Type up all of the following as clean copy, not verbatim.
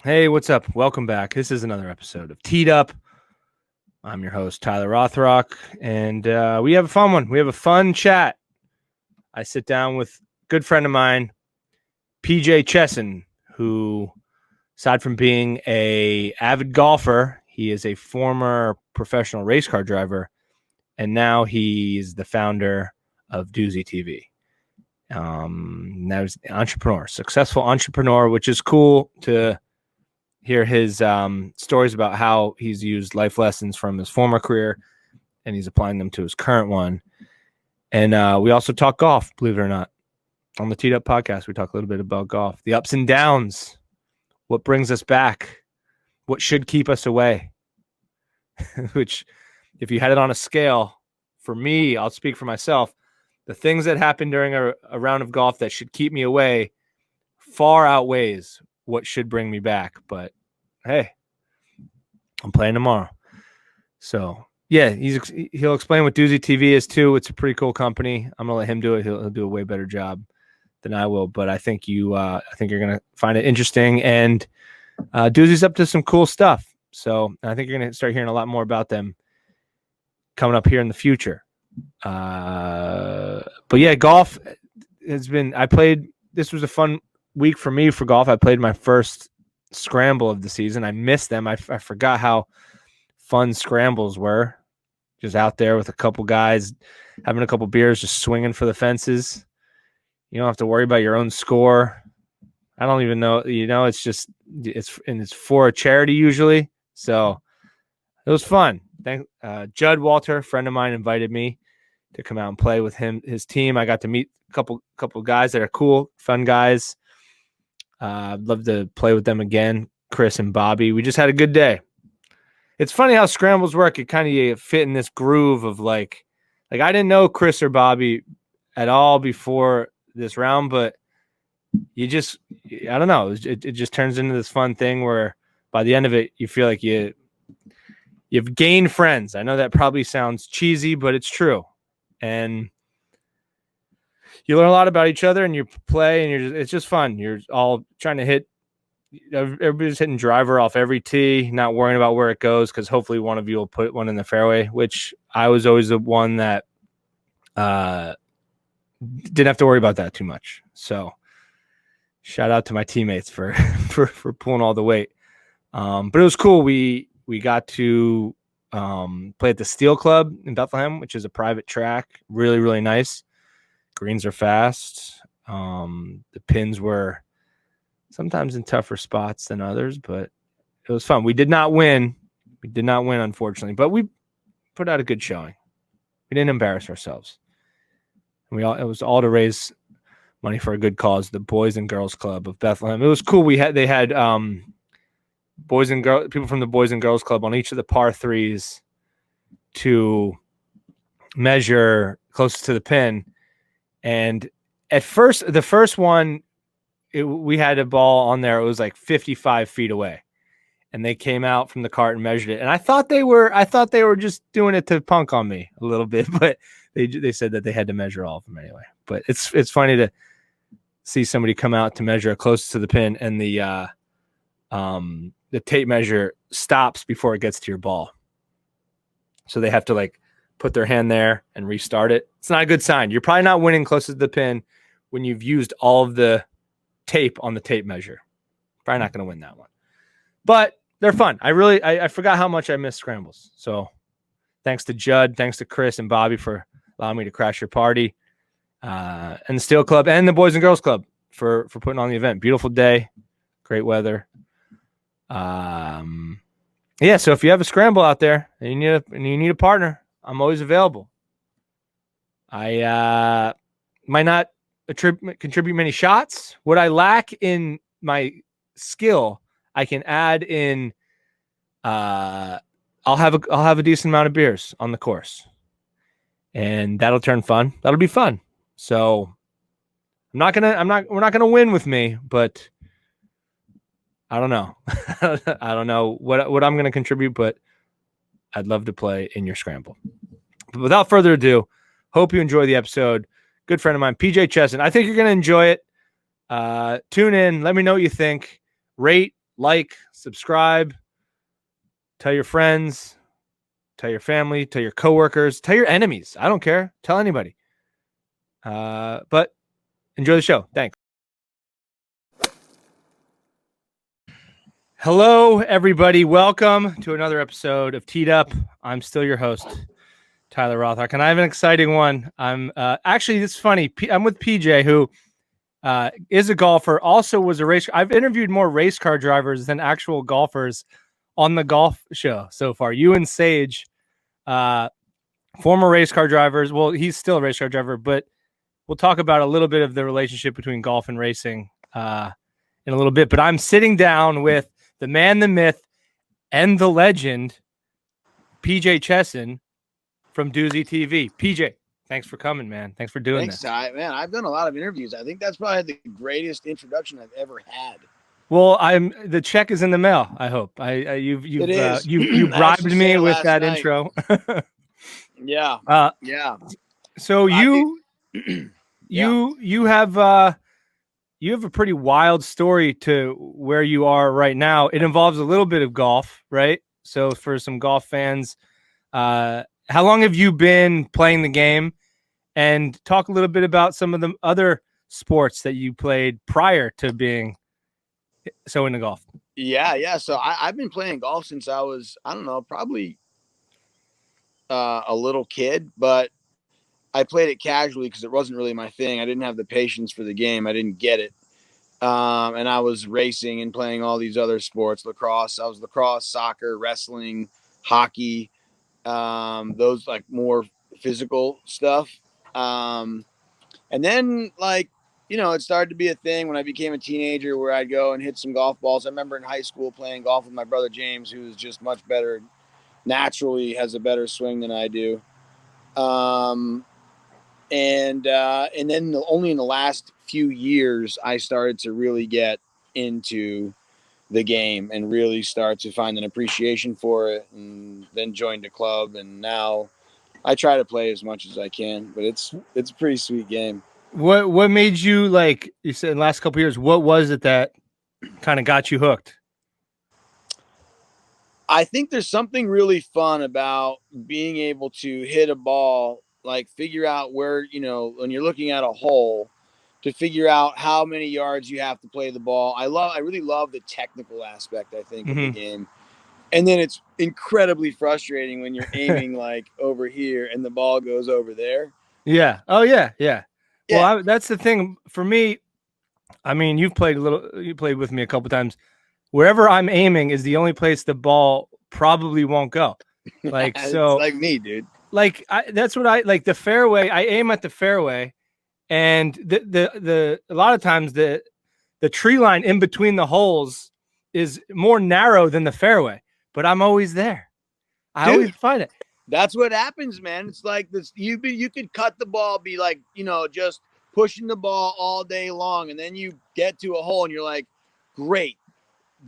Hey, what's up? Welcome back. This is another episode of Teed Up. I'm your host, Tyler Rothrock, and we have a fun one. We have a fun chat. I sit down with a good friend of mine, PJ Chesson, who, aside from being an avid golfer, he is a former professional race car driver, and now he's the founder of Duzy TV. Now he's an entrepreneur, successful entrepreneur, which is cool to hear his stories about how he's used life lessons from his former career and he's applying them to his current one. And we also talk golf, believe it or not. On the Teed Up podcast, we talk a little bit about golf, the ups and downs, what brings us back, what should keep us away, which if you had it on a scale, for me, I'll speak for myself, the things that happen during a round of golf that should keep me away far outweighs what should bring me back. But hey, I'm playing tomorrow. So yeah, he'll explain what Duzy TV is too. It's a pretty cool company. I'm gonna let him do it. He'll do a way better job than I will. But I think you're gonna find it interesting. And Duzy's up to some cool stuff. So I think you're gonna start hearing a lot more about them coming up here in the future. But yeah, golf has been. This was a fun week for me for golf. I played my first scramble of the season. I missed them. I forgot how fun scrambles were. Just out there with a couple guys, having a couple beers, just swinging for the fences. You don't have to worry about your own score. I don't even know. It's for a charity usually. So it was fun. Judd Walter, a friend of mine, invited me to come out and play with his team. I got to meet a couple guys that are cool, fun guys. I'd love to play with them again, Chris and Bobby. We just had a good day. It's funny how scrambles work. It kind of fit in this groove of like I didn't know Chris or Bobby at all before this round, but I don't know. It just turns into this fun thing where by the end of it, you feel like you've gained friends. I know that probably sounds cheesy, but it's true. And you learn a lot about each other and you play and it's just fun. You're all trying to everybody's hitting driver off every tee, not worrying about where it goes because hopefully one of you will put one in the fairway, which I was always the one that didn't have to worry about that too much. So shout out to my teammates for pulling all the weight. But it was cool. We got to play at the Steel Club in Bethlehem, which is a private track. Really, really nice. Greens are fast. The pins were sometimes in tougher spots than others, but it was fun. We did not win. Unfortunately, but we put out a good showing. We didn't embarrass ourselves. And it was all to raise money for a good cause, the Boys and Girls Club of Bethlehem. It was cool. They had people from the Boys and Girls Club on each of the par threes to measure closest to the pin. And at first, the first one, we had a ball on there. It was like 55 feet away, and they came out from the cart and measured it. And I thought they were just doing it to punk on me a little bit, but they said that they had to measure all of them anyway. But it's funny to see somebody come out to measure closest to the pin, and the tape measure stops before it gets to your ball, so they have to put their hand there and restart it. It's not a good sign. You're probably not winning closest to the pin when you've used all of the tape on the tape measure. Probably not going to win that one. But they're fun. I forgot how much I miss scrambles. So thanks to Judd, thanks to Chris and Bobby for allowing me to crash your party. And the Steel Club and the Boys and Girls Club for putting on the event. Beautiful day. Great weather. Yeah, so if you have a scramble out there and you need a partner, I'm always available. I might not contribute many shots. What I lack in my skill, I can add in. I'll have a decent amount of beers on the course, and that'll turn fun. That'll be fun. So we're not gonna win with me, but I don't know. I don't know what I'm gonna contribute, but I'd love to play in your scramble. But without further ado, hope you enjoy the episode. Good friend of mine, PJ Chesson. I think you're going to enjoy it. Tune in. Let me know what you think. Rate, like, subscribe, tell your friends, tell your family, tell your coworkers, tell your enemies. I don't care. Tell anybody. But enjoy the show. Thanks. Hello, everybody. Welcome to another episode of Teed Up. I'm still your host, Tyler Rothrock, and I have an exciting one. I'm actually, it's funny. I'm with PJ, who is a golfer, also was a race. I've interviewed more race car drivers than actual golfers on the golf show so far. You and Sage, former race car drivers. Well, he's still a race car driver, but we'll talk about a little bit of the relationship between golf and racing in a little bit. But I'm sitting down with the man, the myth, and the legend, PJ Chesson from Duzy TV. PJ, thanks for coming, man. Thanks for doing this. Thanks, man. I've done a lot of interviews. I think that's probably the greatest introduction I've ever had. Well, the check is in the mail. I hope you bribed me with that night. Intro. Yeah. So you have a pretty wild story to where you are right now. It involves a little bit of golf, right? So for some golf fans, how long have you been playing the game? And talk a little bit about some of the other sports that you played prior to being so into golf. Yeah. So I've been playing golf since I was, I don't know, probably a little kid, but I played it casually because it wasn't really my thing. I didn't have the patience for the game. I didn't get it. And I was racing and playing all these other sports, lacrosse. I was lacrosse, soccer, wrestling, hockey, those like more physical stuff. And then it started to be a thing when I became a teenager where I'd go and hit some golf balls. I remember in high school playing golf with my brother James, who is just much better, naturally has a better swing than I do. And then only in the last few years, I started to really get into the game and really start to find an appreciation for it, and then joined a club. And now I try to play as much as I can, but it's a pretty sweet game. What made you, like you said, in the last couple of years, what was it that kind of got you hooked? I think there's something really fun about being able to hit a ball, like figure out where, when you're looking at a hole, to figure out how many yards you have to play the ball. I really love the technical aspect, I think, of the game. And then it's incredibly frustrating when you're aiming like over here and the ball goes over there. Yeah. Oh yeah. Well, that's the thing for me. I mean, you played with me a couple times. Wherever I'm aiming is the only place the ball probably won't go. Like, so it's like me, dude. Like that's what I like. The fairway, I aim at the fairway, and the a lot of times the tree line in between the holes is more narrow than the fairway, but I'm always there. I always find it. That's what happens, man. It's like this. You could cut the ball, be like, just pushing the ball all day long, and then you get to a hole and you're like, great,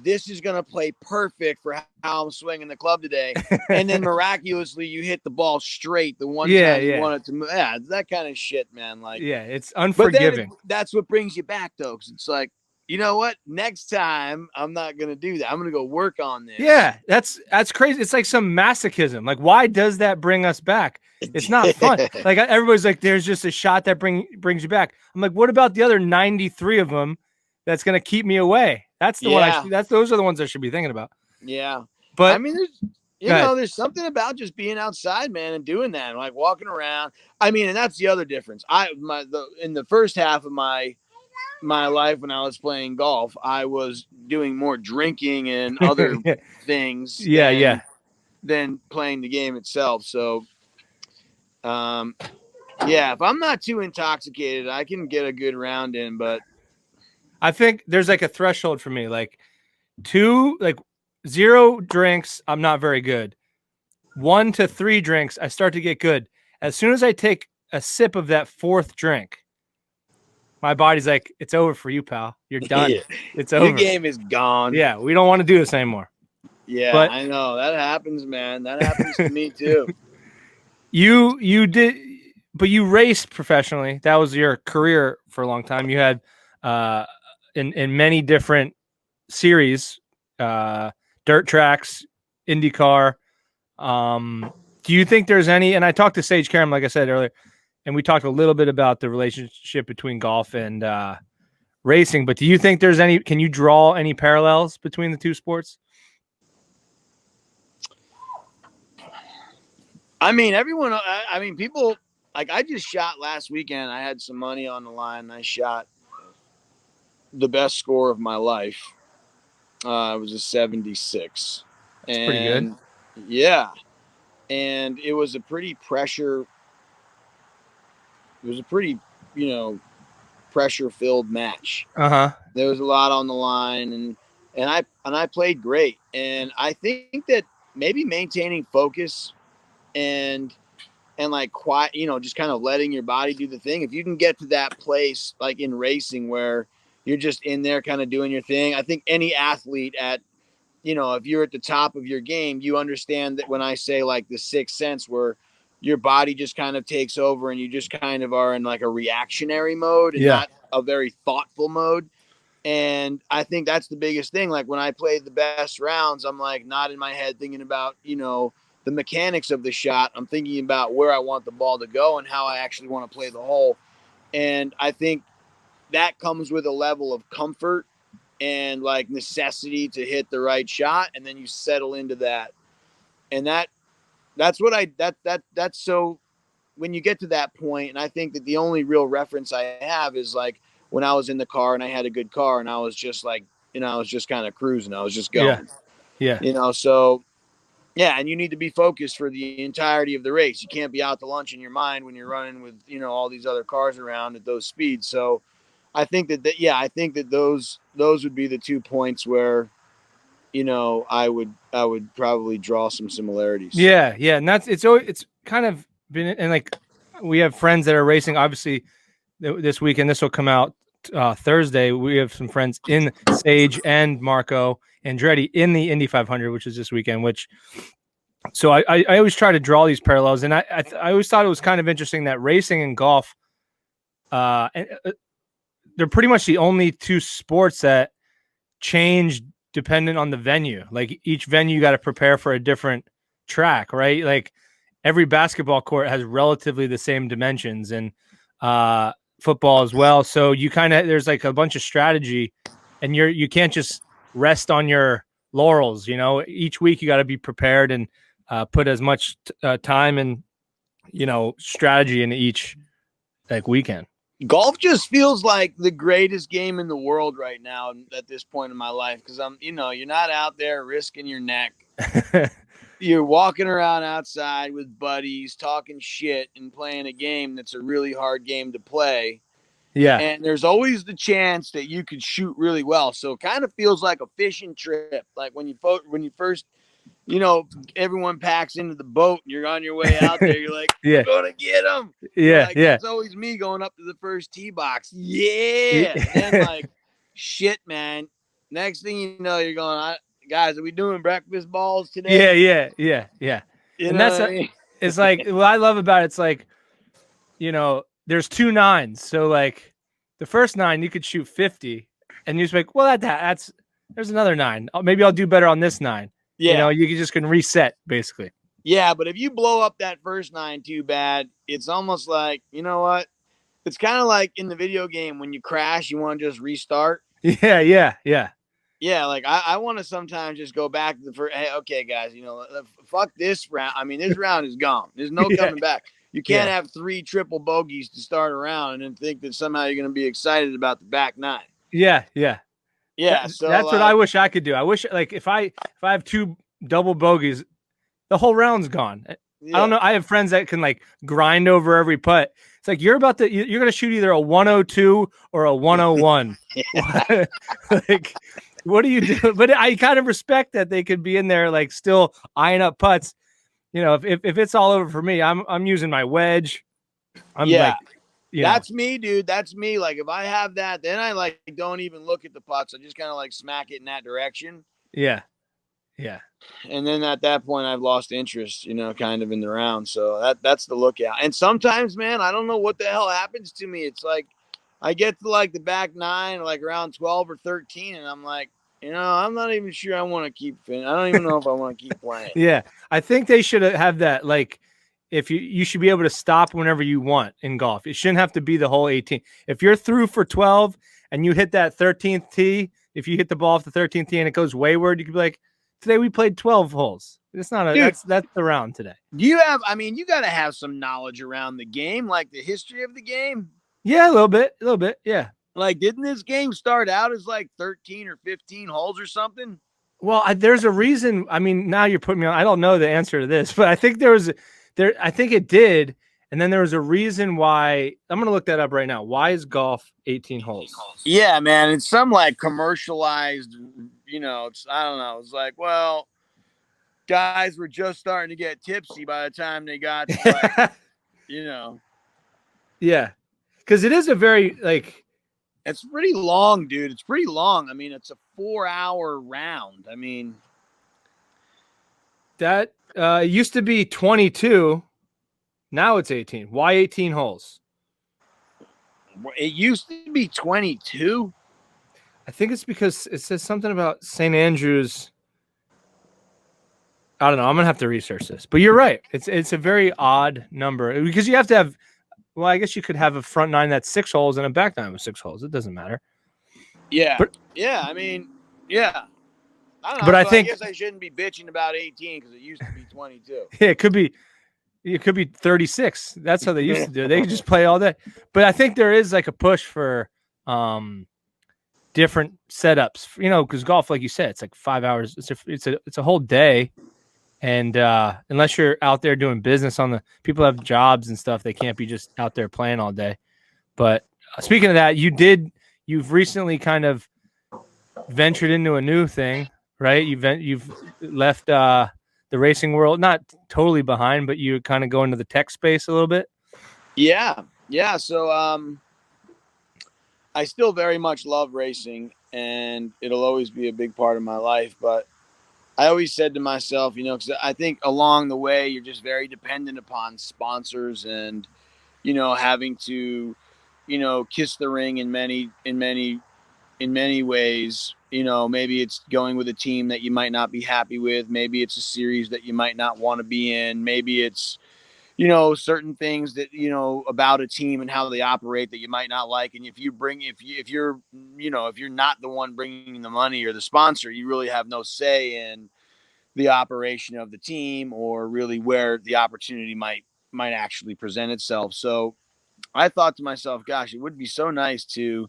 this is going to play perfect for how I'm swinging the club today. And then miraculously you hit the ball straight the one time you want it to move. Yeah, it's that kind of shit, man. Like, yeah, it's unforgiving. But that's what brings you back, though, because it's like, you know what? Next time I'm not going to do that. I'm going to go work on this. Yeah, that's crazy. It's like some masochism. Like, why does that bring us back? It's not fun. Like, everybody's like, there's just a shot that brings you back. I'm like, what about the other 93 of them that's going to keep me away? That's the one. Those are the ones I should be thinking about. Yeah, but I mean, there's something about just being outside, man, and doing that, and like walking around. I mean, and that's the other difference. In the first half of my life when I was playing golf, I was doing more drinking and other things. Than playing the game itself. So, if I'm not too intoxicated, I can get a good round in, but. I think there's like a threshold for me, like 0 drinks, I'm not very good. 1 to 3 drinks, I start to get good. As soon as I take a sip of that 4th drink, my body's like, it's over for you, pal. You're done. It's over. Your game is gone. Yeah, we don't want to do this anymore. Yeah, but I know. That happens, man. That happens to me too. You did, but you raced professionally. That was your career for a long time. You had in many different series dirt tracks, IndyCar. Do you think there's any, and I talked to Sage Karam, like I said earlier, and we talked a little bit about the relationship between golf and racing, but do you think there's any, can you draw any parallels between the two sports? I mean, everyone, I mean, people, like I just shot last weekend. I had some money on the line. And I shot the best score of my life. It was a 76. That's pretty good. Yeah. And it was a pretty pressure filled match. There was a lot on the line, and I played great. And I think that maybe maintaining focus and like quiet, just kind of letting your body do the thing. If you can get to that place, like in racing, where you're just in there kind of doing your thing, I think any athlete if you're at the top of your game, you understand that when I say like the sixth sense, where your body just kind of takes over and you just kind of are in like a reactionary mode and not a very thoughtful mode. And I think that's the biggest thing. Like when I played the best rounds, I'm like not in my head thinking about, the mechanics of the shot. I'm thinking about where I want the ball to go and how I actually want to play the hole. And I think that comes with a level of comfort and like necessity to hit the right shot. And then you settle into that. And that's so when you get to that point, and I think that the only real reference I have is like when I was in the car and I had a good car and I was just like, I was just kind of cruising. I was just going, so yeah. And you need to be focused for the entirety of the race. You can't be out to lunch in your mind when you're running with, all these other cars around at those speeds. So I think I think that those would be the 2 points where, I would probably draw some similarities. Yeah. And it's kind of been, and like we have friends that are racing, obviously this weekend, this will come out Thursday. We have some friends in Sage and Marco Andretti in the Indy 500, which is this weekend, so I always try to draw these parallels. And I always thought it was kind of interesting that racing and golf, they're pretty much the only two sports that change dependent on the venue. Like each venue, you got to prepare for a different track, right? Like every basketball court has relatively the same dimensions, and football as well. So you there's like a bunch of strategy, and you can't just rest on your laurels. Each week you got to be prepared and put as much time and strategy into each like weekend. Golf just feels like the greatest game in the world right now at this point in my life, because you're not out there risking your neck. You're walking around outside with buddies, talking shit and playing a game that's a really hard game to play. Yeah. And there's always the chance that you could shoot really well. So it kind of feels like a fishing trip. Like when you first, everyone packs into the boat and you're on your way out there. You're like, yeah, I'm going to get them. Yeah. It's always me going up to the first tee box. Yeah. And then like, shit, man. Next thing you know, you're going, guys, are we doing breakfast balls today? Yeah. And that's it's like what I love about it's like, there's 2 nines. So like the first 9 you could shoot 50, and you're just like, well, there's another 9. Maybe I'll do better on this 9. Yeah, you just can reset basically. Yeah, but if you blow up that first 9 too bad, it's almost like, you know what? It's kind of like in the video game when you crash, you want to just restart. Yeah. Yeah, like I want to sometimes just go back to the first. Hey, okay, guys, fuck this round. I mean, this round is gone. There's no coming back. You can't have 3 triple bogeys to start a round and then think that somehow you're going to be excited about the back 9. Yeah. So that's what I wish I could do. I wish like if I have 2 double bogeys, the whole round's gone. I don't know. I have friends that can like grind over every putt. It's like you're going to shoot either a 102 or a 101. Like, what do you do? But I kind of respect that they could be in there like still eyeing up putts. If it's all over for me, I'm using my wedge. That's me, dude. That's me. Like if I have that, then I like don't even look at the putts. I just kind of like smack it in that direction. Yeah. And then at that point, I've lost interest, kind of in the round. So that's the lookout. And sometimes, man, I don't know what the hell happens to me. It's like I get to like the back 9, like around 12 or 13, and I'm like, I'm not even sure I want to keep. I don't even know if I want to keep playing. Yeah, I think they should have that. Like, if you should be able to stop whenever you want in golf. It shouldn't have to be the whole 18. If you're through for 12 and you hit that 13th tee, if you hit the ball off the 13th tee and it goes wayward, you could be like, today we played 12 holes. It's not a Dude, that's the round today. You got to have some knowledge around the game, like the history of the game. Yeah, a little bit. Yeah. Like, didn't this game start out as like 13 or 15 holes or something? Well, there's a reason. I mean, now you're putting me on. I don't know the answer to this, but I think I think it did. And then there was a reason why. I'm going to look that up right now. Why is golf 18 holes? Yeah, man. It's some like commercialized, I don't know. It's like, well, guys were just starting to get tipsy by the time they got to like, Yeah. Because it is a very like. It's pretty long, dude. It's pretty long. I mean, it's a 4-hour round. I mean, that it used to be 22. Now it's 18. Why 18 holes? It used to be 22. I think it's because it says something about St. Andrews. I don't know. I'm going to have to research this. But you're right. It's a very odd number because you have to have. Well, I guess you could have a front nine that's 6 holes and a back nine with 6 holes. It doesn't matter. Yeah. I mean, yeah. I don't know. But I think I guess I shouldn't be bitching about 18 because it used to be 22. Yeah, it could be 36. That's how they used to do it. They could just play all day. But I think there is like a push for different setups, because golf, like you said, it's like 5 hours. It's a whole day. And unless you're out there doing business people have jobs and stuff, they can't be just out there playing all day. But speaking of that, you've recently kind of ventured into a new thing, right? You've left the racing world, not totally behind, but you kind of go into the tech space a little bit. Yeah. So I still very much love racing, and it'll always be a big part of my life. But I always said to myself, because I think along the way you're just very dependent upon sponsors and, having to, kiss the ring in many ways. Maybe it's going with a team that you might not be happy with. Maybe it's a series that you might not want to be in. Maybe it's, certain things that, about a team and how they operate that you might not like. And if you're not the one bringing the money or the sponsor, you really have no say in the operation of the team or really where the opportunity might actually present itself. So I thought to myself, gosh, it would be so nice to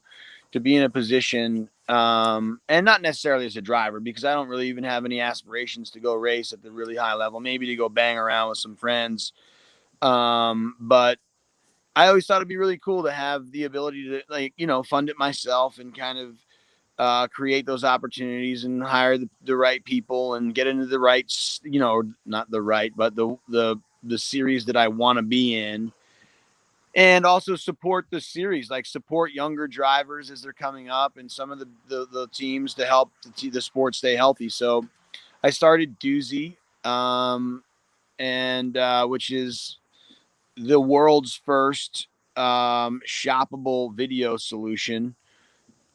be in a position, and not necessarily as a driver, because I don't really even have any aspirations to go race at the really high level, maybe to go bang around with some friends. But I always thought it'd be really cool to have the ability to fund it myself and kind of create those opportunities and hire the right people and get into the right, not the right, but the series that I want to be in. And also support the series, like support younger drivers as they're coming up and some of the teams to help the sport stay healthy. So I started Duzy, which is the world's first shoppable video solution.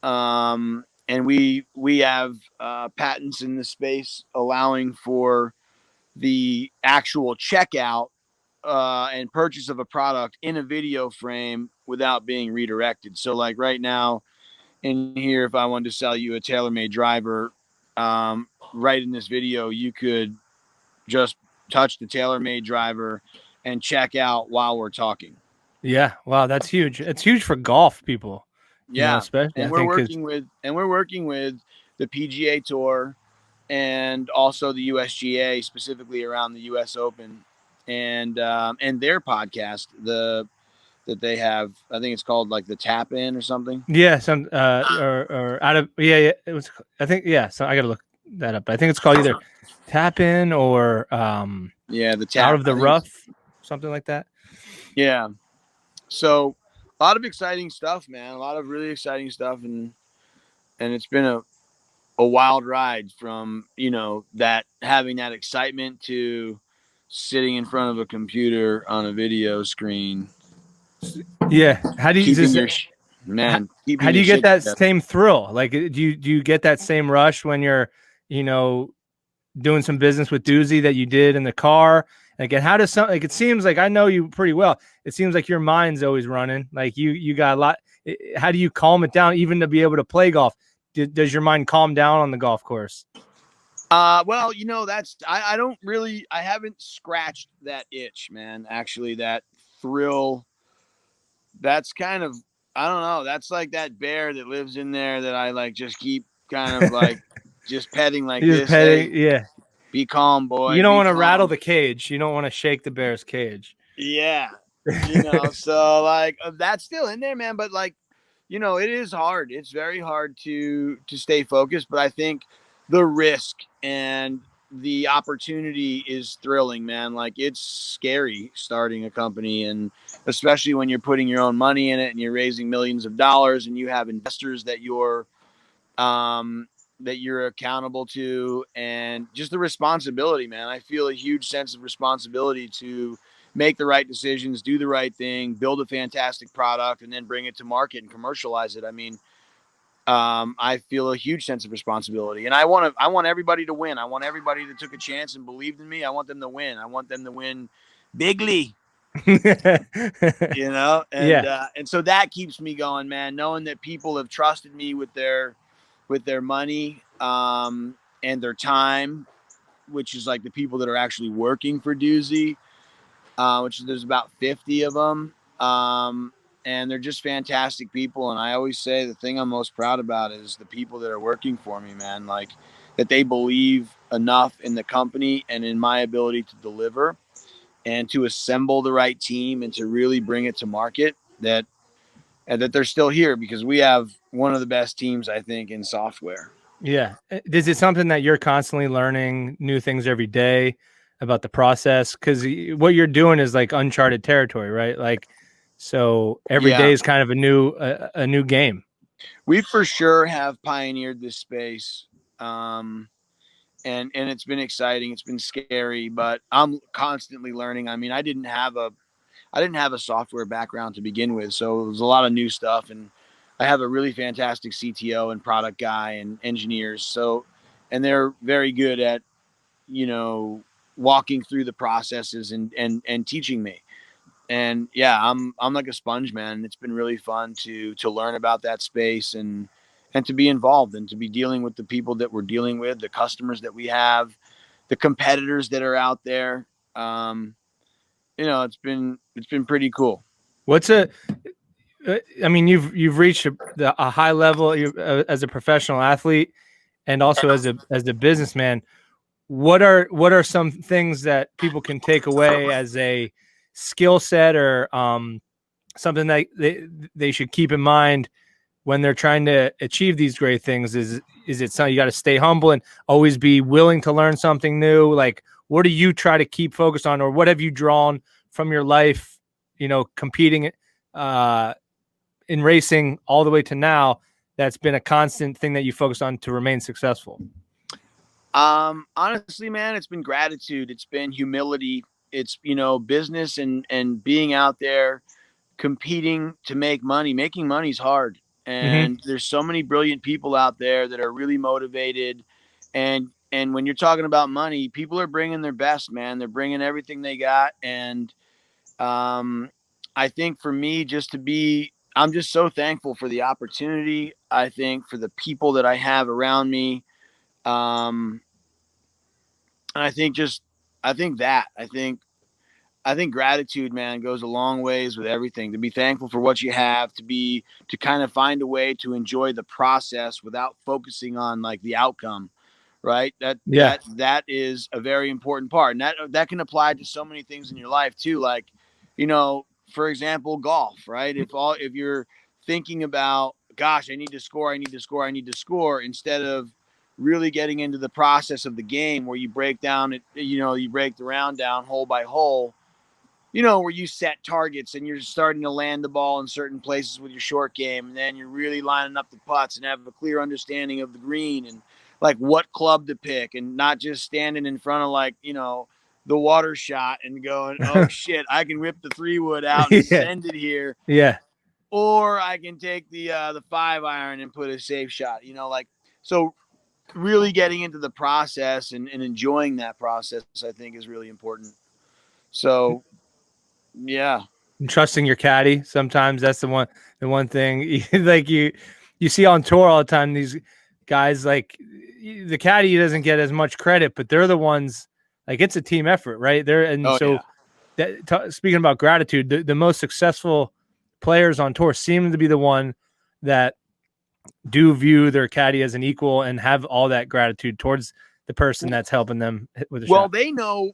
And we have patents in this space allowing for the actual checkout and purchase of a product in a video frame without being redirected. So like right now in here, if I wanted to sell you a TaylorMade driver, right in this video, you could just touch the TaylorMade driver and check out while we're talking. Yeah. Wow. That's huge. It's huge for golf people. Yeah. Especially. And we're working with the PGA Tour and also the USGA, specifically around the US Open. And their podcast, that they have, I think it's called like the Tap In or something. Yeah, or out of it was, I think, so I gotta look that up. I think it's called either Tap In or the Tap Out of the Rough, something like that. Yeah. So a lot of exciting stuff, man. A lot of really exciting stuff, and it's been a wild ride from that having that excitement to sitting in front of a computer on a video screen. Yeah. How do you man, keeping How do your you get shit that together. same thrill? Like, do you get that same rush when you're, you know, doing some business with Duzy that you did in the car? And again, how does something like, it seems like I know you pretty well. It seems like your mind's always running. Like you got a lot. How do you calm it down even to be able to play golf? Does your mind calm down on the golf course? Well, you know, I don't really, I haven't scratched that itch, man. Actually, that thrill, that's kind of, I don't know. That's like that bear that lives in there that I like just keep kind of like just petting like You're this. Hey, petting, yeah. be calm, boy. You don't Be want to rattle calm. the cage. You don't want to shake the bear's cage. Yeah. You know, so like that's still in there, man. But like, you know, it is hard. It's very hard to stay focused. But I think the risk and the opportunity is thrilling, man. Like it's scary starting a company, and especially when you're putting your own money in it and you're raising millions of dollars and you have investors um that you're accountable to, and just the responsibility, man. I feel a huge sense of responsibility to make the right decisions, do the right thing, build a fantastic product, and then bring it to market and commercialize it. I mean, I feel a huge sense of responsibility, and I want everybody to win. I want everybody that took a chance and believed in me. I want them to win. I want them to win bigly, you know, Yeah. and so that keeps me going, man. Knowing that people have trusted me with their money, and their time, which is like the people that are actually working for Duzy, which is, there's about 50 of them. And they're just fantastic people. And I always say the thing I'm most proud about is the people that are working for me, man. Like that they believe enough in the company and in my ability to deliver and to assemble the right team and to really bring it to market, that and that they're still here, because we have one of the best teams, I think, in software. Yeah. Is it something that you're constantly learning new things every day about the process? Because what you're doing is like uncharted territory, right? Like, so every Yeah, day is kind of a new game. we for sure have pioneered this space. And it's been exciting. It's been scary, but I'm constantly learning. I mean, I didn't have a software background to begin with, so it was a lot of new stuff. And I have a really fantastic CTO and product guy and engineers. So, and they're very good at, you know, walking through the processes and teaching me. And yeah, I'm like a sponge, man. It's been really fun to learn about that space and to be involved and to be dealing with the people that we're dealing with, the customers that we have, the competitors that are out there. Um, you know, it's been pretty cool. What's I mean, you've reached a high level as a professional athlete and also as a businessman. What are some things that people can take away as a skill set or something that they should keep in mind when they're trying to achieve these great things? Is it something you got to stay humble and always be willing to learn something new? Like, what do you try to keep focused on, or what have you drawn from your life, you know, competing in racing all the way to now, that's been a constant thing that you focus on to remain successful? Honestly, man, it's been gratitude. It's been humility. It's, you know, business and being out there competing to make money. Making money's hard. Mm-hmm. And there's so many brilliant people out there that are really motivated. And when you're talking about money, people are bringing their best, man. They're bringing everything they got. And um, I think for me, I'm just so thankful for the opportunity. I think for the people that I have around me. Um, and I think gratitude, man, goes a long ways with everything. To be thankful for what you have, to kind of find a way to enjoy the process without focusing on like the outcome, right? Yeah. That is a very important part, and that can apply to so many things in your life too. Like, you know, for example, golf, right? If you're thinking about, gosh, I need to score, I need to score, I need to score, instead of really getting into the process of the game where you break down it, you know, you break the round down hole by hole, you know, where you set targets and you're starting to land the ball in certain places with your short game. And then you're really lining up the putts and have a clear understanding of the green and like what club to pick, and not just standing in front of like, you know, the water shot and going, oh shit, I can rip the 3-wood out and Yeah. send it here. Yeah. or I can take the 5-iron and put a safe shot. So really getting into the process and enjoying that process, I think, is really important. So, yeah. And trusting your caddy. Sometimes that's the one thing like you see on tour all the time. These guys, like the caddy doesn't get as much credit, but they're the ones, like, it's a team effort, right? Speaking about gratitude, the most successful players on tour seem to be the one that do view their caddy as an equal and have all that gratitude towards the person that's helping them with a shot. They know,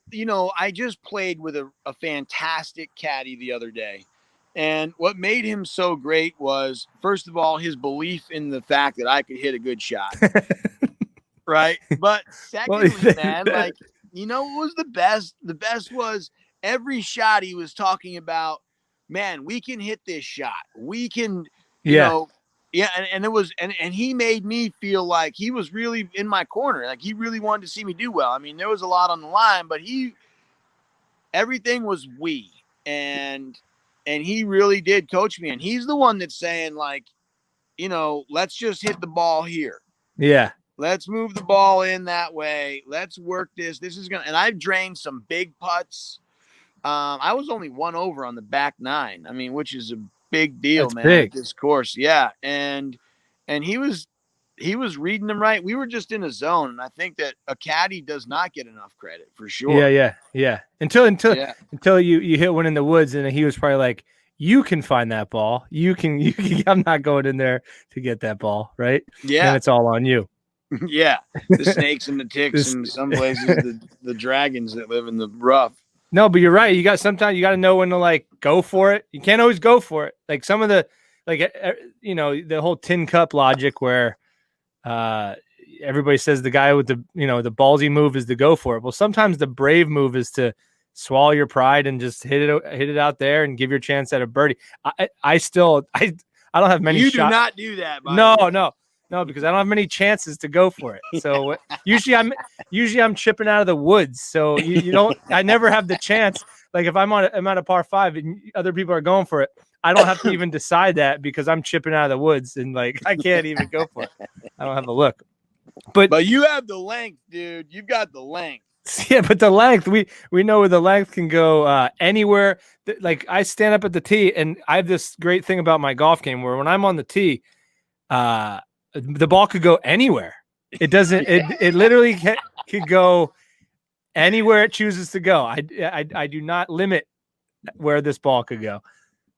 I just played with a fantastic caddy the other day. And what made him so great was, first of all, his belief in the fact that I could hit a good shot. Right. But secondly, man, like, what was the best? The best was every shot he was talking about, man, we can hit this shot. We can, and it was, and he made me feel like he was really in my corner. Like, he really wanted to see me do well. I mean, there was a lot on the line, but everything was we, and he really did coach me. And he's the one that's saying, like, let's just hit the ball here. Yeah. Let's move the ball in that way. Let's work this. This is going to, and I've drained some big putts. I was only 1 over on the back 9. I mean, which is a big deal, That's man. big. At this course. Yeah. And he was reading them right. We were just in a zone. And I think that a caddy does not get enough credit, for sure. Yeah. Until you hit one in the woods, and he was probably like, you can find that ball. You can, I'm not going in there to get that ball. Right. Yeah. And it's all on you. Yeah. The snakes and the ticks and some places, the dragons that live in the rough. No, but you're right. Sometimes you got to know when to, like, go for it. You can't always go for it. Like some of the, like, the whole tin cup logic where everybody says the guy with the ballsy move is to go for it. Well, sometimes the brave move is to swallow your pride and just hit it out there and give your chance at a birdie. I don't have many shots. You do not do that. No, because I don't have many chances to go for it. So usually I'm chipping out of the woods. So I never have the chance. Like if I'm at a par 5 and other people are going for it, I don't have to even decide that because I'm chipping out of the woods and, like, I can't even go for it. I don't have a look. But you have the length, dude. You've got the length. Yeah, but the length, we know where the length can go anywhere. Like, I stand up at the tee, and I have this great thing about my golf game where when I'm on the tee, the ball could go anywhere. It doesn't. It literally could go anywhere it chooses to go. I do not limit where this ball could go,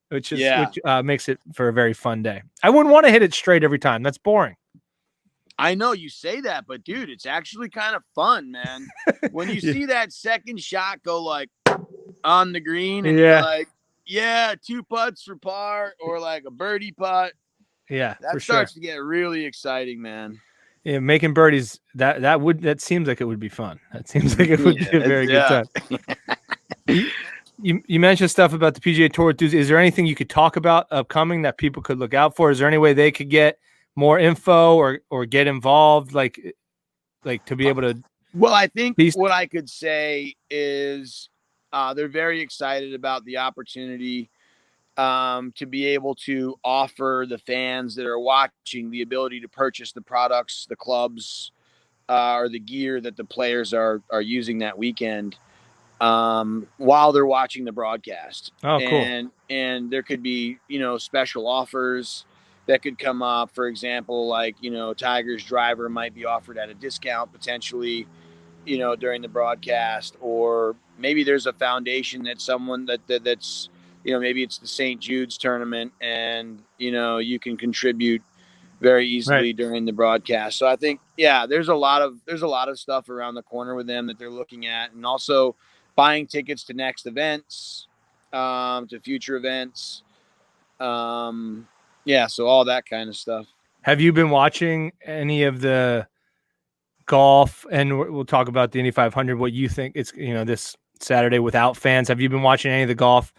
which makes it for a very fun day. I wouldn't want to hit it straight every time. That's boring. I know you say that, but dude, it's actually kind of fun, man. When you see that second shot go, like, on the green, and you're like, 2 putts for par, or like a birdie putt. Yeah, that starts to get really exciting, man. Yeah, making birdies, that seems like it would be fun. That seems like it would be a very good time. You mentioned stuff about the PGA Tour. Is there anything you could talk about upcoming that people could look out for? Is there any way they could get more info or get involved, like to be able to? Well, I think what I could say is they're very excited about the opportunity to be able to offer the fans that are watching the ability to purchase the products, the clubs, or the gear that the players are using that weekend while they're watching the broadcast. Oh, cool. And there could be, special offers that could come up. For example, like, Tiger's driver might be offered at a discount potentially, during the broadcast, or maybe there's a foundation that someone that's, maybe it's the St. Jude's tournament, and, you can contribute very easily during the broadcast. So I think, there's a lot of stuff around the corner with them that they're looking at, and also buying tickets to next events, to future events. So all that kind of stuff. Have you been watching any of the golf? And we'll talk about the Indy 500, what you think it's, this Saturday without fans. Have you been watching any of the golf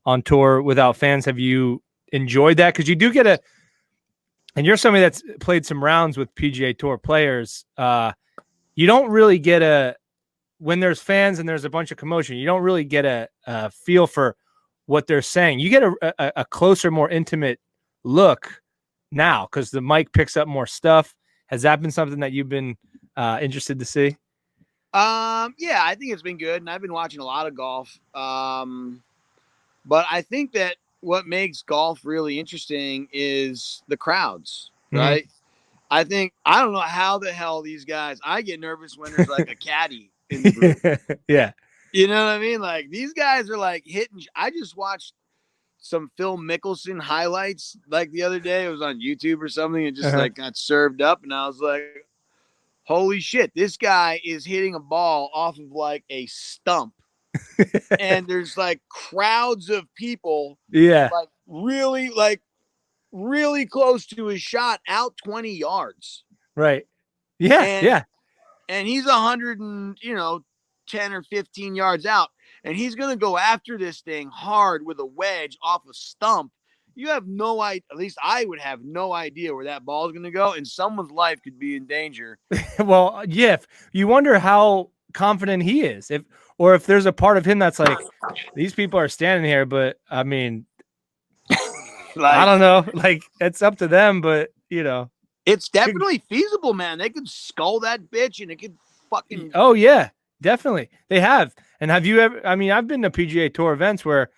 on tour without fans? Have you enjoyed that? Because you do get and you're somebody that's played some rounds with PGA Tour players. You don't really get when there's fans and there's a bunch of commotion, you don't really get a feel for what they're saying. You get a closer, more intimate look now because the mic picks up more stuff. Has that been something that you've been interested to see? Yeah, I think it's been good, and I've been watching a lot of golf. But I think that what makes golf really interesting is the crowds, right? I don't know how the hell these guys. I get nervous when there's like a caddy in the group. Yeah. You know what I mean? Like these guys are like hitting. I just watched some Phil Mickelson highlights like the other day. It was on YouTube or something. It just like got served up, and I was like, "Holy shit! This guy is hitting a ball off of like a stump." And there's like crowds of people, like really close to his shot, out 20 yards. Right. Yeah. And he's 10 or 15 yards out, and he's gonna go after this thing hard with a wedge off a stump. You have no idea. At least I would have no idea where that ball is gonna go, and someone's life could be in danger. Well, yeah. You wonder how confident he is, or if there's a part of him that's like, these people are standing here, but I mean, I don't know. Like it's up to them, but it's definitely feasible, man. They could skull that bitch, and it could fucking. Oh yeah, definitely. They have. And have you ever? I mean, I've been to PGA Tour events where,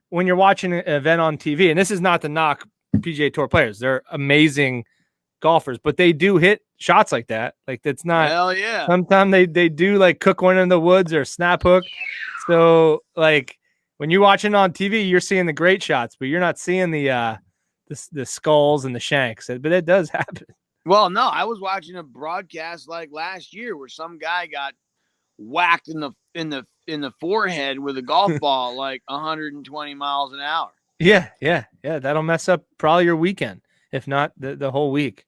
when you're watching an event on TV, and this is not to knock PGA Tour players, they're amazing golfers, but they do hit shots like that. Like that's not. Hell yeah. Sometimes they do like cook one in the woods or snap hook. So like when you're watching on TV, you're seeing the great shots, but you're not seeing the skulls and the shanks. But it does happen. Well, no, I was watching a broadcast like last year where some guy got whacked in the forehead with a golf ball like 120 miles an hour. Yeah. That'll mess up probably your weekend, if not the whole week.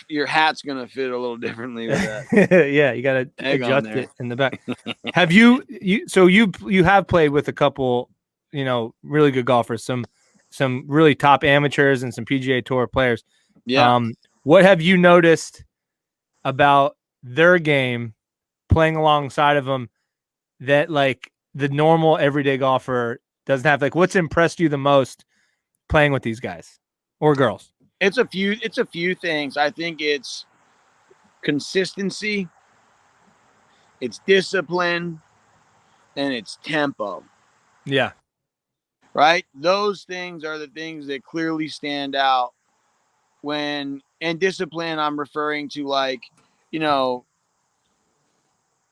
Your hat's gonna fit a little differently with that. Yeah, you gotta adjust it in the back. Have you have played with a couple, really good golfers, some really top amateurs and some PGA Tour players. Yeah. What have you noticed about their game playing alongside of them that like the normal everyday golfer doesn't have? Like what's impressed you the most playing with these guys or girls? It's a few things. I think it's consistency, it's discipline, and it's tempo. Yeah. Right? Those things are the things that clearly stand out and discipline, I'm referring to like,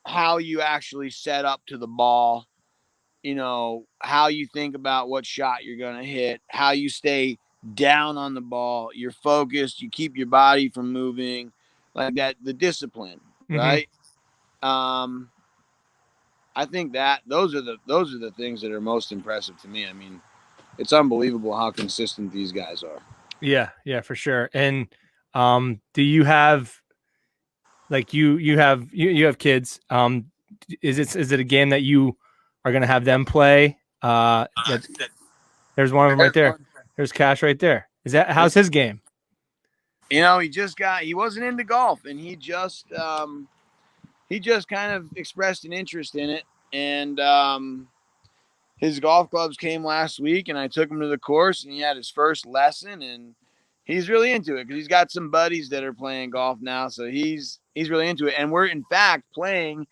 how you actually set up to the ball, how you think about what shot you're going to hit, how you stay down on the ball, you're focused, you keep your body from moving like that, the discipline, right? I think that those are the things that are most impressive to me. I mean, it's unbelievable how consistent these guys are. Yeah, for sure. And do you have like you have kids? Is it a game that you are going to have them play? There's one of them right there. There's Cash right there. How's his game? He wasn't into golf, and he just kind of expressed an interest in it. And his golf clubs came last week, and I took him to the course, and he had his first lesson, and he's really into it because he's got some buddies that are playing golf now. So he's really into it. And we're in fact playing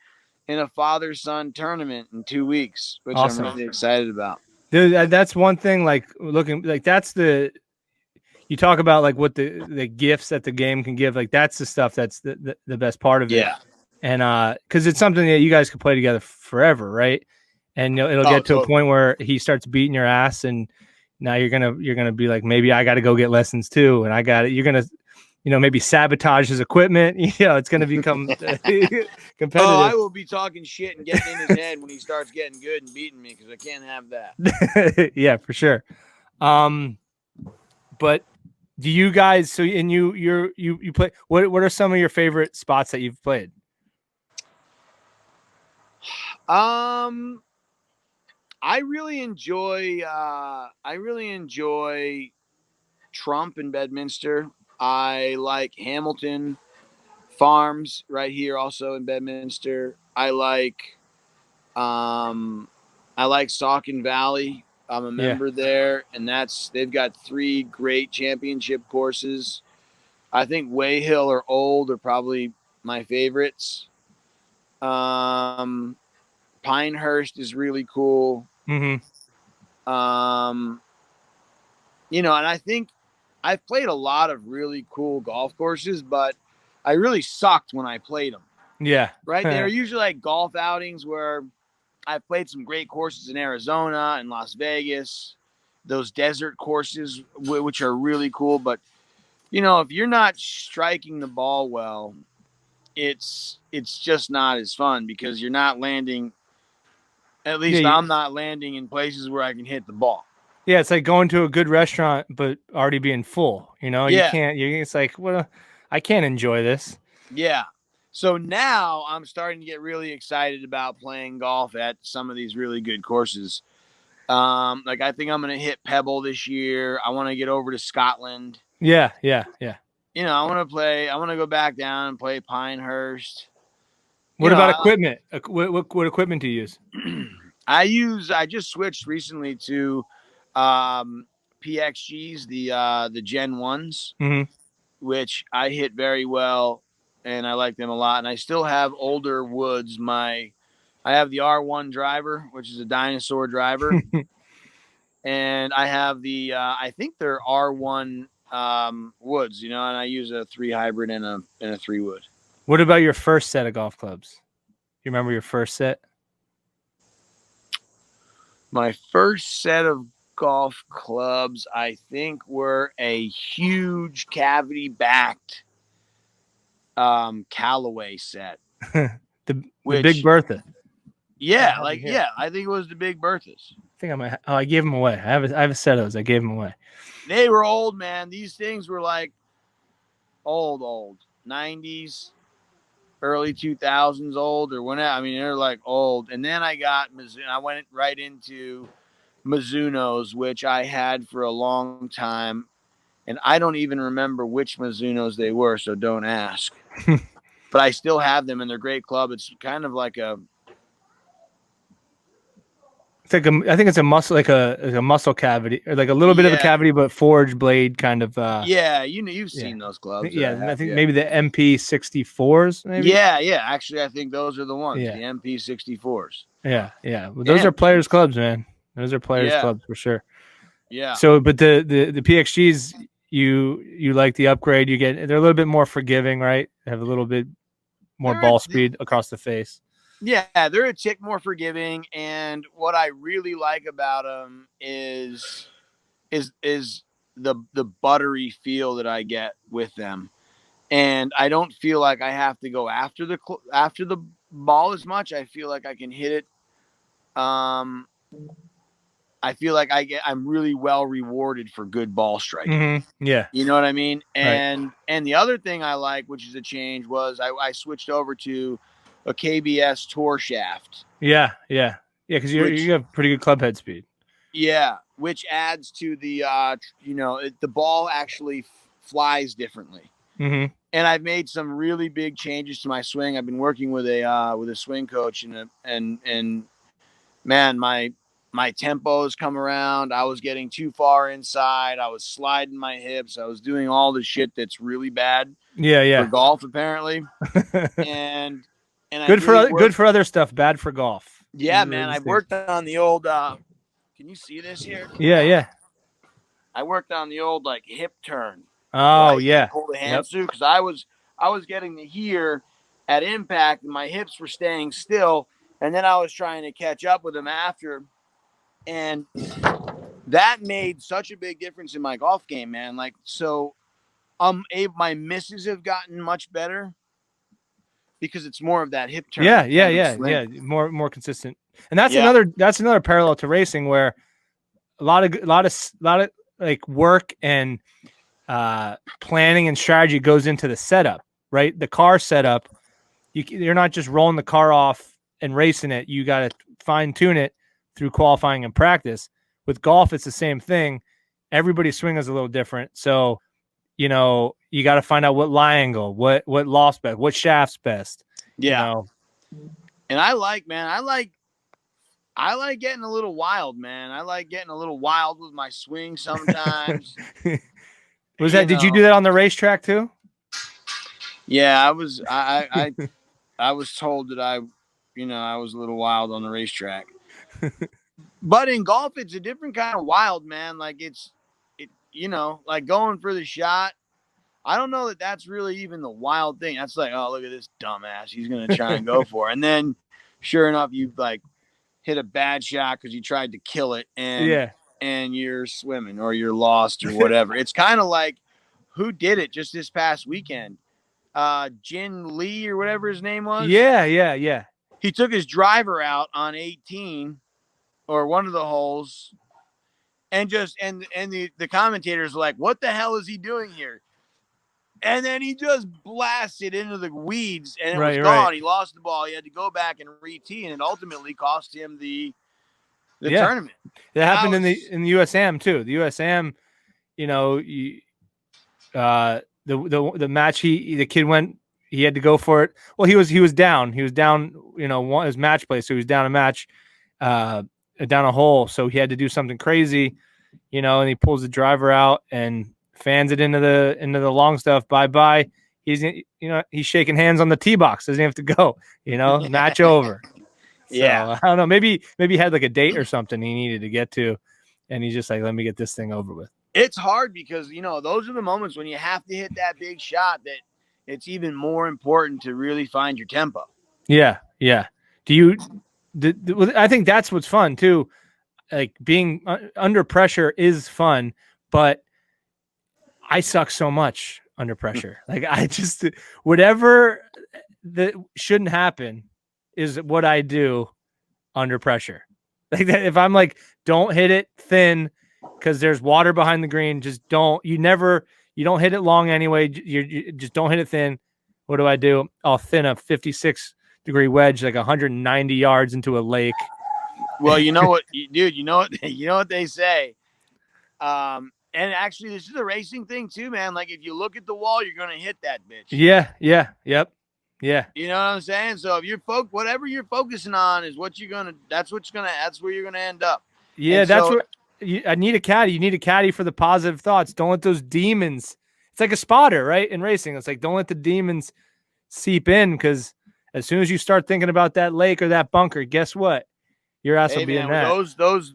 in a father-son tournament in 2 weeks, which awesome. I'm really excited about. Dude, that's one thing, like looking like you talk about like what the gifts that the game can give. Like that's the stuff that's the best part of it. Yeah. And because it's something that you guys could play together forever, right? And it'll get to a point where he starts beating your ass, and now you're gonna be like, maybe I got to go get lessons too, and you're gonna maybe sabotage his equipment. It's gonna become competitive. Oh, I will be talking shit and getting in his head when he starts getting good and beating me because I can't have that. Yeah, for sure. But do you guys? So and you play. What are some of your favorite spots that you've played? I really enjoy Trump in Bedminster. I like Hamilton Farms right here also in Bedminster. I like Saucon Valley I'm a Yeah. member there, and they've got 3 great championship courses. I think Wayhill or Old are probably my favorites. Pinehurst is really cool. Mm-hmm. And I think I've played a lot of really cool golf courses, but I really sucked when I played them. Yeah. Right? They were usually like golf outings where I played some great courses in Arizona and Las Vegas, those desert courses, which are really cool. But, if you're not striking the ball well, it's just not as fun because you're not landing. At least I'm not landing in places where I can hit the ball. Yeah, it's like going to a good restaurant but already being full. You can't. It's like, well, I can't enjoy this. Yeah. So now I'm starting to get really excited about playing golf at some of these really good courses. Like I think I'm going to hit Pebble this year. I want to get over to Scotland. Yeah. I want to go back down and play Pinehurst. What about equipment? What equipment do you use? I just switched recently to PXGs, the Gen 1s, which I hit very well, and I like them a lot. And I still have older woods. I have the R1 driver, which is a dinosaur driver. And I have the I think they're R1 woods, and I use a 3 hybrid and a 3 wood. What about your first set of golf clubs? You remember your first set? My first set of golf clubs, I think, were a huge cavity-backed Callaway set. the Big Bertha. Yeah, I think it was the Big Berthas. I think I might. I gave them away. I have a set of those. I gave them away. They were old, man. These things were like old 90s, early 2000s old or whenever. I mean, they're like old. And then I went right into Mizunos, which I had for a long time, and I don't even remember which Mizunos they were, so don't ask. But I still have them, and they're a great club. It's kind of like I think it's a muscle, like a muscle cavity, or like a little bit of a cavity, but forged blade kind of. You've seen those clubs. Yeah, I think maybe the MP64s. Maybe. Yeah. Actually, I think those are the ones. The MP64s. Yeah. Well, those are players' clubs, man. Those are players' clubs for sure. Yeah. So, but the PXGs, you like the upgrade. They're a little bit more forgiving, right? They have a little bit more ball speed across the face. Yeah, they're a tick more forgiving, and what I really like about them is the buttery feel that I get with them, and I don't feel like I have to go after the ball as much. I feel like I can hit it. I feel like I'm really well rewarded for good ball striking. Mm-hmm. Yeah, you know what I mean. And the other thing I like, which is a change, was I switched over to a KBS tour shaft. Yeah, because you have pretty good club head speed. Yeah, which adds to the the ball actually flies differently. Mm-hmm. And I've made some really big changes to my swing. I've been working with a swing coach, and man, my tempos come around. I was getting too far inside. I was sliding my hips. I was doing all the shit that's really bad. Yeah. For golf, apparently. and good for other stuff, bad for golf. Yeah, man. I've worked on the old. Can you see this here? Yeah. I worked on the old hip turn. Oh yeah. Pull the hands through, because I was getting to here at impact, and my hips were staying still, and then I was trying to catch up with them after, and that made such a big difference in my golf game, man. My misses have gotten much better because it's more of that hip turn. Yeah. More consistent, and that's another parallel to racing, where a lot of like work and planning and strategy goes into the setup, right? The car setup. You're not just rolling the car off and racing it. You got to fine tune it through qualifying and practice. With golf, it's the same thing. Everybody's swing is a little different, so you got to find out what lie angle, what loft's best, what shaft's best. Yeah. And I like I like getting a little wild, man. I like getting a little wild with my swing sometimes. Did you do that on the racetrack too? Yeah, I was told that I was a little wild on the racetrack. But in golf, it's a different kind of wild, man. Like like going for the shot. I don't know that that's really even the wild thing. That's like, oh, look at this dumbass. He's going to try and go for it. And then sure enough, you like hit a bad shot because you tried to kill it and you're swimming or you're lost or whatever. It's kind of like who did it just this past weekend? Jin Lee or whatever his name was. Yeah. He took his driver out on 18 or one of the holes and the commentators were like, what the hell is he doing here? And then he just blasted into the weeds and it was gone. Right. He lost the ball. He had to go back and re-tee, and it ultimately cost him the tournament. That happened in the USAM too. The USAM, the match the kid went, he had to go for it. Well, he was down. He was down, his match play, so he was down a match, down a hole. So he had to do something crazy, and he pulls the driver out and fans it into the long stuff. Bye. He's shaking hands on the tee box. Doesn't have to go. Match over. So, yeah. I don't know. Maybe he had like a date or something he needed to get to, and he's just like, let me get this thing over with. It's hard because those are the moments when you have to hit that big shot that it's even more important to really find your tempo. Yeah. I think that's what's fun too. Like being under pressure is fun, but I suck so much under pressure. Like I just, whatever that shouldn't happen is what I do under pressure. Like that, if I'm like, don't hit it thin because there's water behind the green. Just don't, you don't hit it long anyway. You just don't hit it thin. What do? I'll thin a 56-degree wedge, like 190 yards into a lake. Well, you know what, dude, you know what they say. And actually, this is a racing thing too, man. Like if you look at the wall, you're gonna hit that bitch. Yep. You know what I'm saying? So if whatever you're focusing on is what that's where you're gonna end up. Yeah, I need a caddy. You need a caddy for the positive thoughts. Don't let those demons. It's like a spotter, right? In racing, it's like don't let the demons seep in, because as soon as you start thinking about that lake or that bunker, guess what? Your ass will be in that. Those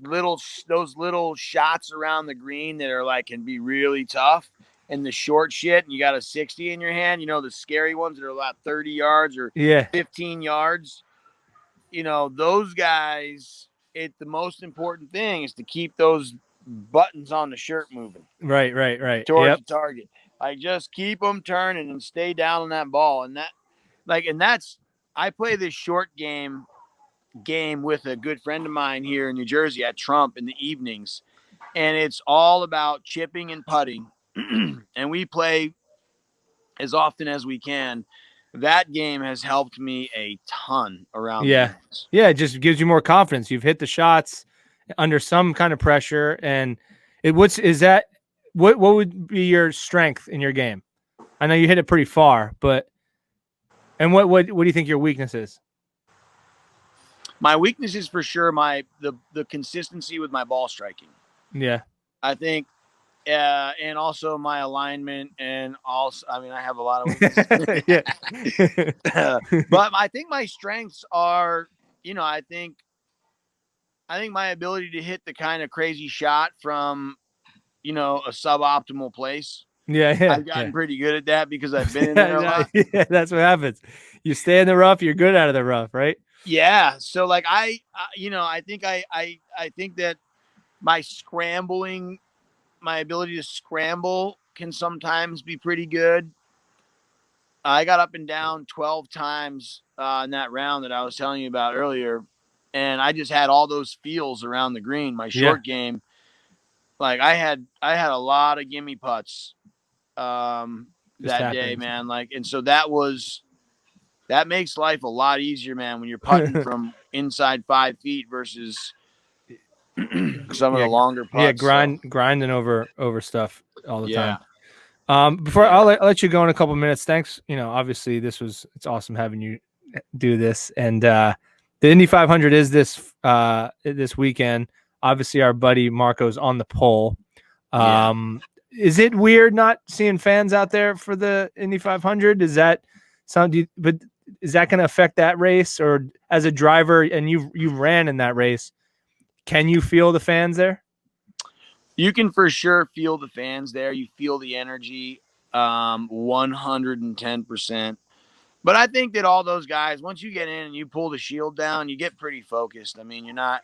little shots around the green that are like can be really tough, and the short shit, and you got a 60 in your hand. The scary ones that are about 30 yards or 15 yards. Those guys. The most important thing is to keep those buttons on the shirt moving. Right. Towards the target. Like just keep them turning and stay down on that ball, and that's I play this short game with a good friend of mine here in New Jersey at Trump in the evenings, and it's all about chipping and putting, and we play as often as we can. That game has helped me a ton around. Yeah, it just gives you more confidence. You've hit the shots under some kind of pressure, and what would be your strength in your game? I know you hit it pretty far, but what do you think your weakness is? My weakness is for sure the consistency with my ball striking. Yeah. I think and also my alignment, and also I have a lot of weaknesses. But I think my strengths are, I think my ability to hit the kind of crazy shot from a suboptimal place. Yeah. I've gotten pretty good at that because I've been in there a lot. Yeah, that's what happens. You stay in the rough, you're good out of the rough, right? Yeah. So like I think that my ability to scramble can sometimes be pretty good. I got up and down 12 times in that round that I was telling you about earlier, and I just had all those feels around the green. My short game, like I had a lot of gimme putts that day, man. Like, and so that makes life a lot easier, man, when you're putting from inside 5 feet versus some of the longer putts. Yeah, grinding over stuff all the time. Before I'll let you go in a couple minutes. Thanks. Obviously it's awesome having you do this. And The Indy 500 is this weekend. Obviously, our buddy Marco's on the pole. Is it weird not seeing fans out there for the Indy 500? Is that something? But is that going to affect that race? Or as a driver, and you ran in that race, can you feel the fans there? You can for sure feel the fans there. You feel the energy, 110%. But I think that all those guys, once you get in and you pull the shield down, you get pretty focused. I mean, you're not,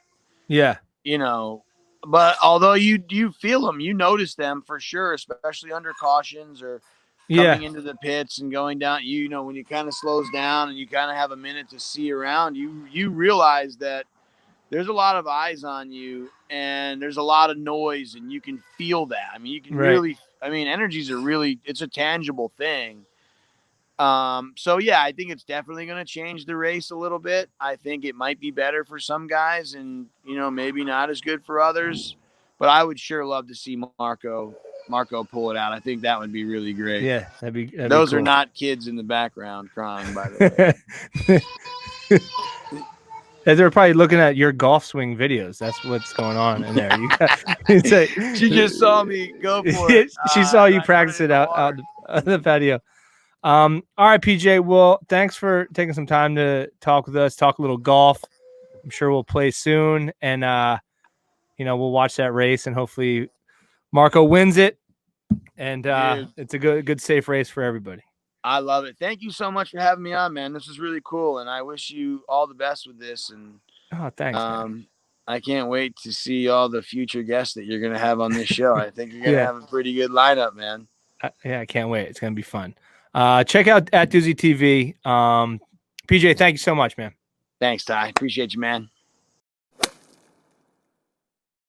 but although you feel them, you notice them for sure, especially under cautions or coming into the pits and going down. When you kind of slows down and you kind of have a minute to see around, you realize that there's a lot of eyes on you and there's a lot of noise, and you can feel that. I mean, you can energies are really, it's a tangible thing. So yeah, I think it's definitely going to change the race a little bit. I think it might be better for some guys and, maybe not as good for others, but I would sure love to see Marco pull it out. I think that would be really great. Yeah. That'd be Those cool. are not kids in the background crying, by the way. They're probably looking at your golf swing videos. That's what's going on in there. She just saw me go for it. She saw you practice it out on the patio. All right, PJ. Well, thanks for taking some time to talk with us, talk a little golf. I'm sure we'll play soon, and we'll watch that race, and hopefully Marco wins it, and it's a good safe race for everybody. I love it. Thank you so much for having me on, man. This is really cool, and I wish you all the best with this. And thanks. Man. I can't wait to see all the future guests that you're going to have on this show. I think you're going to have a pretty good lineup, man. I can't wait. It's going to be fun. Check out at Duzy TV. PJ, thank you so much, man. Thanks, Ty. Appreciate you, man.